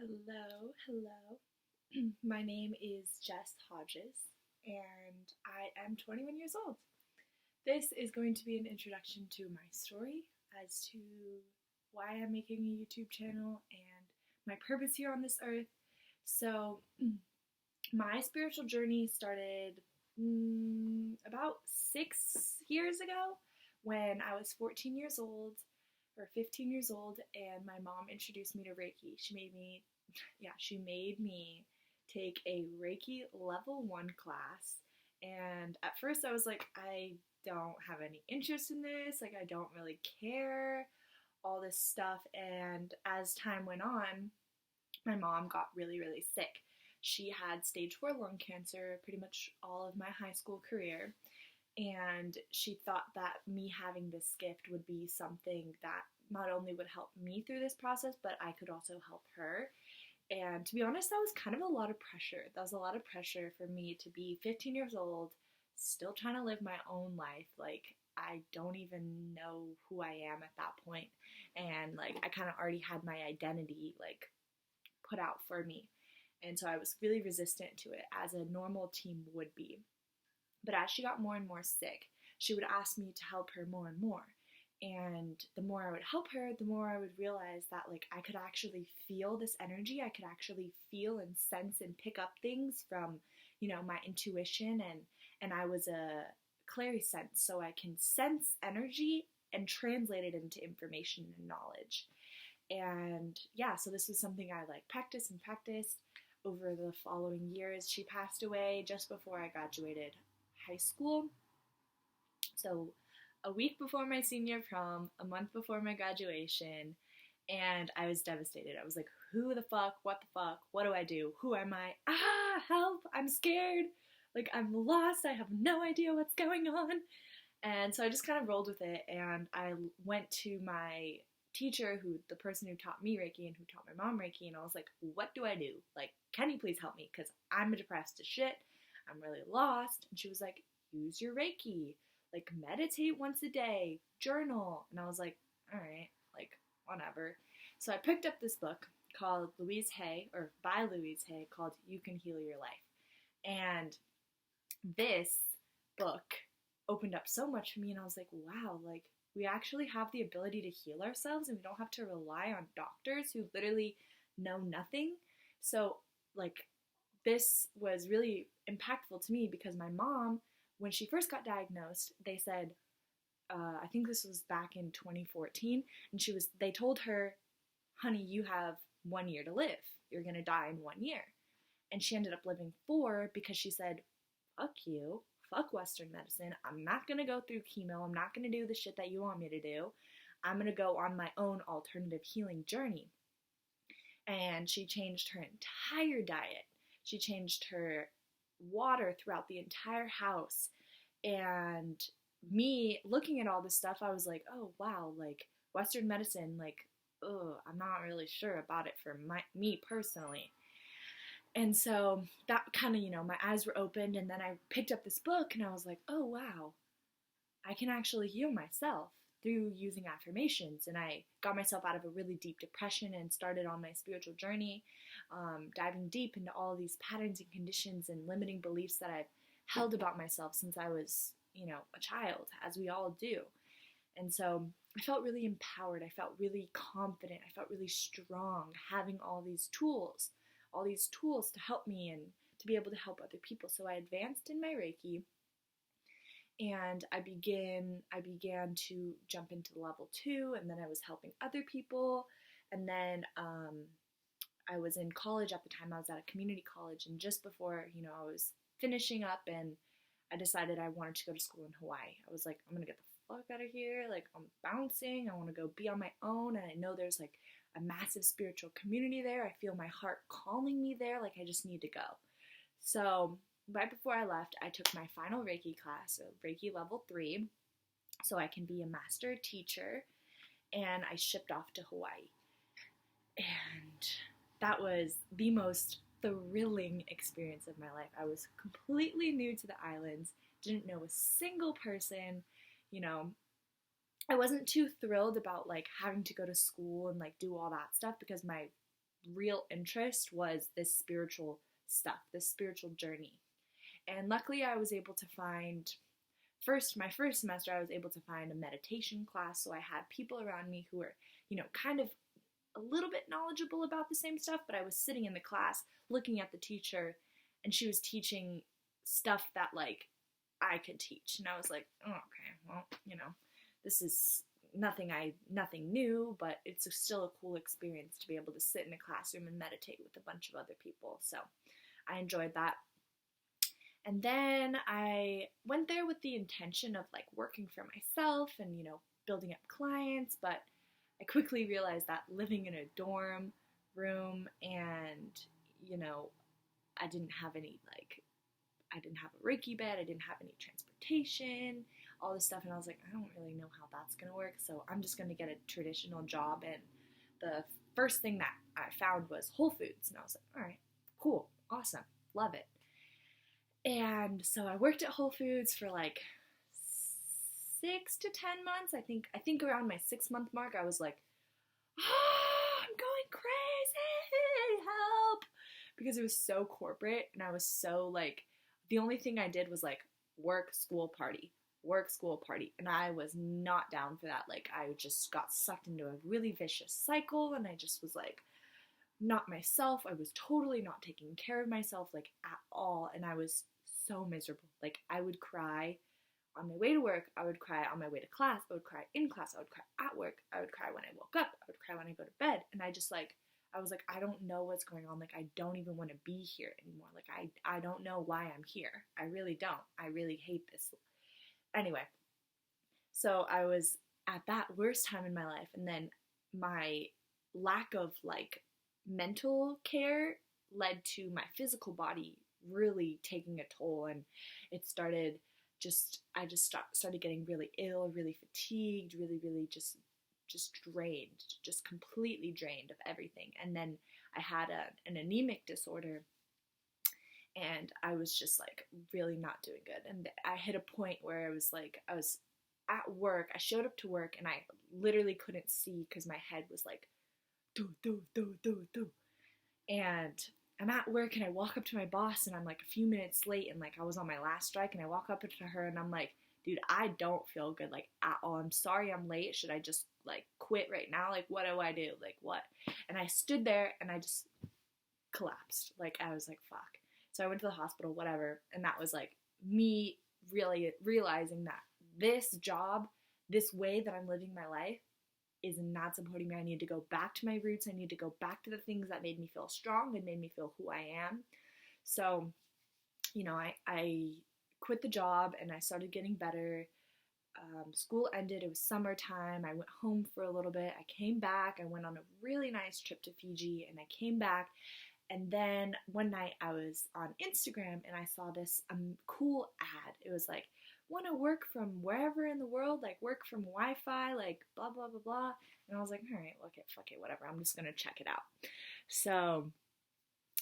Hello. My name is Jess Hodges, and I am 21 years old. This is going to be an introduction to my story as to why I'm making a YouTube channel and my purpose here on this earth. So, my spiritual journey started about 6 years ago when I was 14 years old or 15 years old, and my mom introduced me to Reiki. She made me take a Reiki level 1 class. And at first I was like, I don't have any interest in this. Like, I don't really care, all this stuff. And as time went on, my mom got really, really sick. She had stage 4 lung cancer pretty much all of my high school career. And she thought that me having this gift would be something that not only would help me through this process, but I could also help her. And to be honest, that was kind of a lot of pressure. That was a lot of pressure for me to be 15 years old, still trying to live my own life. Like, I don't even know who I am at that point. And like, I kind of already had my identity like put out for me. And so I was really resistant to it, as a normal teen would be. But as she got more and more sick, she would ask me to help her more and more. And the more I would help her, the more I would realize that like I could actually feel this energy. I could actually feel and sense and pick up things from, my intuition, and I was a clairsense, so I can sense energy and translate it into information and knowledge. And yeah, so this was something I like practiced and practiced over the following years. She passed away just before I graduated high school. So a week before my senior prom, a month before my graduation, and I was devastated. I was like, who the fuck? What the fuck? What do I do? Who am I? Help! I'm scared. Like, I'm lost. I have no idea what's going on. And so I just kind of rolled with it, and I went to my teacher, the person who taught me Reiki and who taught my mom Reiki, and I was like, what do I do? Like, can you please help me? Because I'm depressed as shit. I'm really lost. And she was like, use your Reiki. Like, meditate once a day, journal. And I was like, all right, like, whatever. So I picked up this book called by Louise Hay, called You Can Heal Your Life. And this book opened up so much for me, and I was like, wow, like, we actually have the ability to heal ourselves, and we don't have to rely on doctors who literally know nothing. So, like, this was really impactful to me because my mom, when she first got diagnosed, they said, I think this was back in 2014, and they told her, honey, you have 1 year to live. You're going to die in 1 year. And she ended up living 4 because she said, fuck you, fuck Western medicine. I'm not going to go through chemo. I'm not going to do the shit that you want me to do. I'm going to go on my own alternative healing journey. And she changed her entire diet. She changed her water throughout the entire house. And me looking at all this stuff, I was like, oh wow, like Western medicine, like, I'm not really sure about it for me personally. And so that kind of, my eyes were opened, and then I picked up this book and I was like, oh wow, I can actually heal myself through using affirmations. And I got myself out of a really deep depression and started on my spiritual journey, diving deep into all these patterns and conditions and limiting beliefs that I've held about myself since I was, a child, as we all do. And so I felt really empowered. I felt really confident. I felt really strong having all these tools to help me and to be able to help other people. So I advanced in my Reiki, and I began to jump into level 2, and then I was helping other people. And then I was in college at the time. I was at a community college, and just before, I was finishing up, and I decided I wanted to go to school in Hawaii. I was like, I'm gonna get the fuck out of here. Like, I'm bouncing. I want to go be on my own, and I know there's like a massive spiritual community there. I feel my heart calling me there. Like, I just need to go. So right before I left, I took my final Reiki class, so Reiki level 3, so I can be a master teacher, and I shipped off to Hawaii. And that was the most thrilling experience of my life. I was completely new to the islands, didn't know a single person, I wasn't too thrilled about like having to go to school and like do all that stuff because my real interest was this spiritual stuff, this spiritual journey. And luckily I was able to find my first semester I was able to find a meditation class, so I had people around me who were, kind of a little bit knowledgeable about the same stuff, but I was sitting in the class looking at the teacher, and she was teaching stuff that like I could teach, and I was like, oh, okay, well, this is nothing new, but it's still a cool experience to be able to sit in a classroom and meditate with a bunch of other people. So I enjoyed that. And then I went there with the intention of like working for myself and, building up clients, but I quickly realized that living in a dorm room and, I didn't have a Reiki bed, I didn't have any transportation, all this stuff, and I was like, I don't really know how that's gonna work, so I'm just gonna get a traditional job. And the first thing that I found was Whole Foods, and I was like, all right, cool, awesome, love it. And so I worked at Whole Foods for like 6 to 10 months. I think around my 6-month mark, I was like, I'm going crazy, help! Because it was so corporate, and I was so like, the only thing I did was like work, school, party, and I was not down for that. Like, I just got sucked into a really vicious cycle, and I just was like, not myself. I was totally not taking care of myself, like, at all, and I was so miserable. Like, I would cry on my way to work, I would cry on my way to class, I would cry in class, I would cry at work, I would cry when I woke up, I would cry when I go to bed, and I was like, I don't know what's going on, like, I don't even want to be here anymore, like, I don't know why I'm here, I really don't, I really hate this. Anyway, so I was at that worst time in my life, and then my lack of, like, mental care led to my physical body really taking a toll, and it started I just started getting really ill, really fatigued, really just drained, just completely drained of everything. And then I had an anemic disorder, and I was just like really not doing good. And I hit a point where I was at work, I showed up to work, and I literally couldn't see because my head was like, do. And I'm at work, and I walk up to my boss, and I'm like a few minutes late, and like I was on my last strike, and I walk up to her, and I'm like, dude, I don't feel good, like, at all. I'm sorry I'm late. Should I just like quit right now? Like, what do I do? Like, what? And I stood there, and I just collapsed. Like, I was like, fuck. So I went to the hospital, whatever, and that was like me really realizing that this job, this way that I'm living my life, is not supporting me. I need to go back to my roots. I need to go back to the things that made me feel strong and made me feel who I am. So, I quit the job, and I started getting better. School ended. It was summertime. I went home for a little bit. I came back. I went on a really nice trip to Fiji, and I came back. And then one night I was on Instagram, and I saw this cool ad. It was like, want to work from wherever in the world, like work from Wi-Fi, like blah, blah, blah, blah. And I was like, all right, okay, fuck it, whatever. I'm just going to check it out. So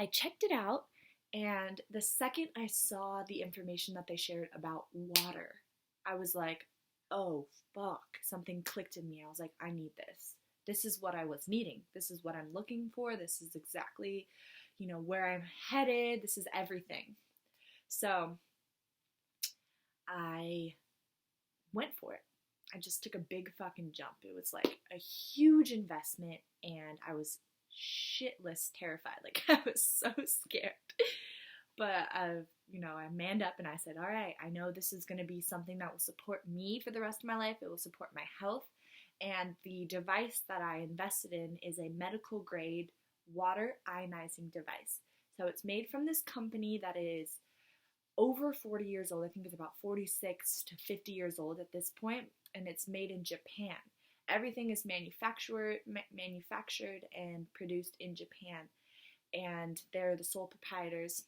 I checked it out, and the second I saw the information that they shared about water, I was like, oh, fuck. Something clicked in me. I was like, I need this. This is what I was needing. This is what I'm looking for. This is exactly, where I'm headed. This is everything. So I went for it. I just took a big fucking jump. It was like a huge investment, and I was shitless terrified. Like, I was so scared. But I manned up, and I said, all right, I know this is going to be something that will support me for the rest of my life. It will support my health. And the device that I invested in is a medical grade water ionizing device. So it's made from this company that is over 40 years old. I think it's about 46 to 50 years old at this point, and it's made in Japan. Everything is manufactured and produced in Japan, and they're the sole proprietors,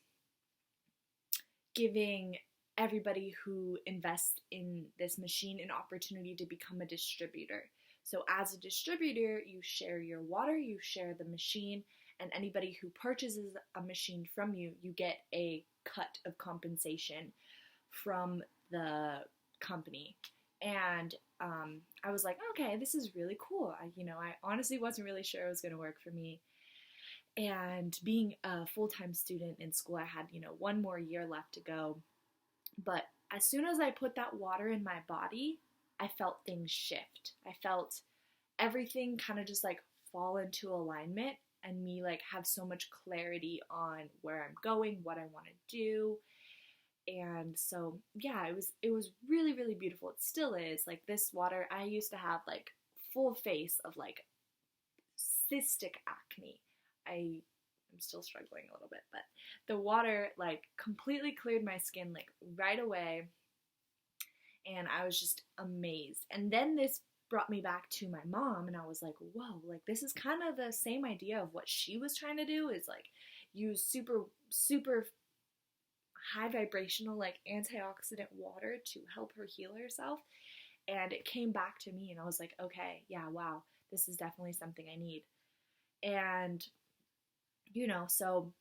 giving everybody who invests in this machine an opportunity to become a distributor. So as a distributor, you share your water, you share the machine, and anybody who purchases a machine from you, you get a cut of compensation from the company. And I was like, okay, this is really cool. I honestly wasn't really sure it was going to work for me. And being a full-time student in school, I had, one more year left to go. But as soon as I put that water in my body, I felt things shift. I felt everything kind of just like fall into alignment, and me like have so much clarity on where I'm going, what I want to do. And so yeah, it was really, really beautiful. It still is. Like, this water, I used to have like full face of like cystic acne. I'm still struggling a little bit, but the water like completely cleared my skin like right away, and I was just amazed. And then this brought me back to my mom, and I was like, whoa, like this is kind of the same idea of what she was trying to do, is like use super, super high vibrational like antioxidant water to help her heal herself. And it came back to me, and I was like, okay, yeah, wow, this is definitely something I need. And so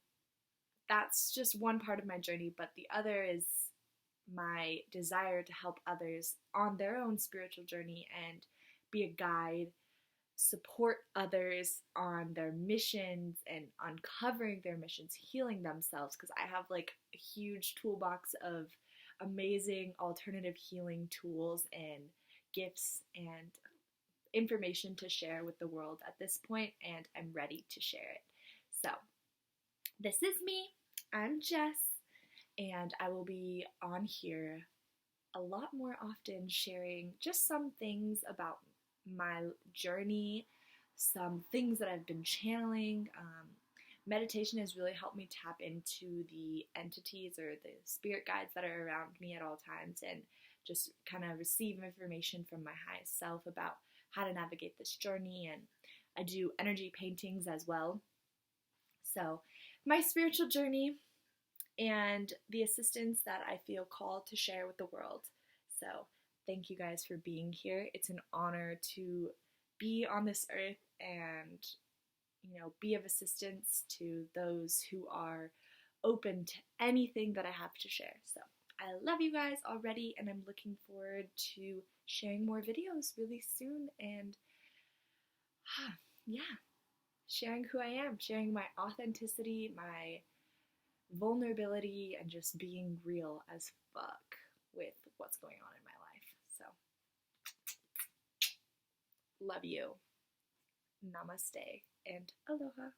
that's just one part of my journey, but the other is my desire to help others on their own spiritual journey and be a guide, support others on their missions and uncovering their missions, healing themselves, because I have like a huge toolbox of amazing alternative healing tools and gifts and information to share with the world at this point, and I'm ready to share it. So, this is me. I'm Jess, and I will be on here a lot more often sharing just some things about my journey, some things that I've been channeling. Meditation has really helped me tap into the entities or the spirit guides that are around me at all times, and just kind of receive information from my highest self about how to navigate this journey. And I do energy paintings as well. So, my spiritual journey and the assistance that I feel called to share with the world. So, thank you guys for being here. It's an honor to be on this earth and, be of assistance to those who are open to anything that I have to share. So, I love you guys already, and I'm looking forward to sharing more videos really soon. And yeah, sharing who I am, sharing my authenticity, my vulnerability, and just being real as fuck with what's going on in my life. So, love you. Namaste and aloha.